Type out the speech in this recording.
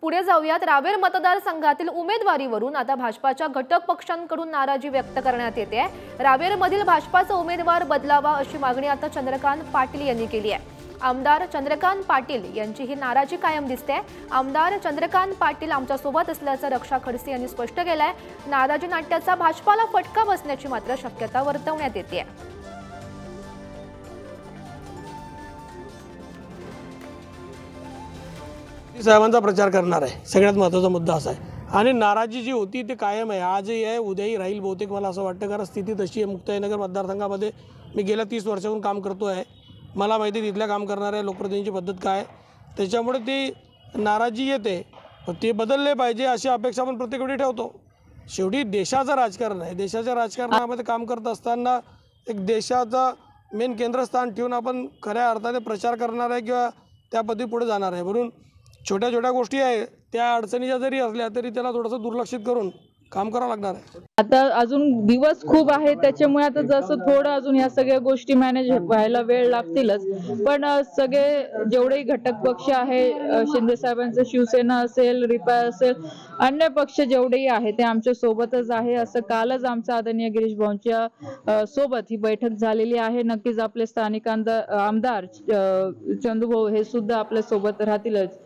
पुढे जाऊयात। रावेर मतदारसंघातील उमेदवारीवरून आता भाजपाच्या घटक पक्षांकडून नाराजी व्यक्त करण्यात येते आहे। रावेरमधील भाजपाचा उमेदवार बदलावा अशी मागणी आता चंद्रकांत पाटील यांनी केली आहे। आमदार चंद्रकांत पाटील यांची ही नाराजी कायम दिसते। आमदार चंद्रकांत पाटील आमच्या सोबत असल्याचं रक्षा खडसे यांनी स्पष्ट केलंय। नाराजी नाट्याचा भाजपाला फटका बसण्याची मात्र शक्यता वर्तवण्यात येते। साहेबांचा प्रचार करणार आहे, सगळ्यात महत्त्वाचा मुद्दा असा आहे। आणि नाराजी जी होती ती कायम आहे, आजही आहे, उद्याही राहील बहुतेक, मला असं वाटतं। कारण स्थिती तशी आहे। मुक्ताईनगर मतदारसंघामध्ये मी गेल्या 30 वर्षाहून काम करतो आहे। मला माहिती तिथल्या काम करणाऱ्या लोकप्रतिनिधींची पद्धत काय, त्याच्यामुळे ती नाराजी येते। ते बदलले पाहिजे अशी अपेक्षा आपण प्रत्येक वेळी ठेवतो। शेवटी देशाचं राजकारण आहे, देशाच्या राजकारणामध्ये काम करत असताना एक देशाचा मेन केंद्रस्थान ठेवून आपण खऱ्या अर्थाने प्रचार करणार आहे किंवा त्या पद्धती पुढे जाणार आहे। म्हणून छोट्या छोट्या गोष्टी आहे त्या अडचणीच्या जरी असल्या तरी त्याला थोडंसं दुर्लक्षित करून काम करावं लागणार आहे। आता अजून दिवस खूप आहे, त्याच्यामुळे आता जसं थोडं अजून या सगळ्या गोष्टी मॅनेज व्हायला वेळ लागतीलच। पण सगळे जेवढे घटक पक्ष आहे, शिंदे साहेबांचं शिवसेना असेल, रिपा असेल, अन्य पक्ष जेवढेही आहे ते आमच्या सोबतच आहे। असं कालच आमच्या आदरणीय गिरीश भाऊंच्या सोबत ही बैठक झालेली आहे। नक्कीच आपले स्थानिक आमदार चंदूभाऊ हे सुद्धा आपल्या सोबत राहतीलच।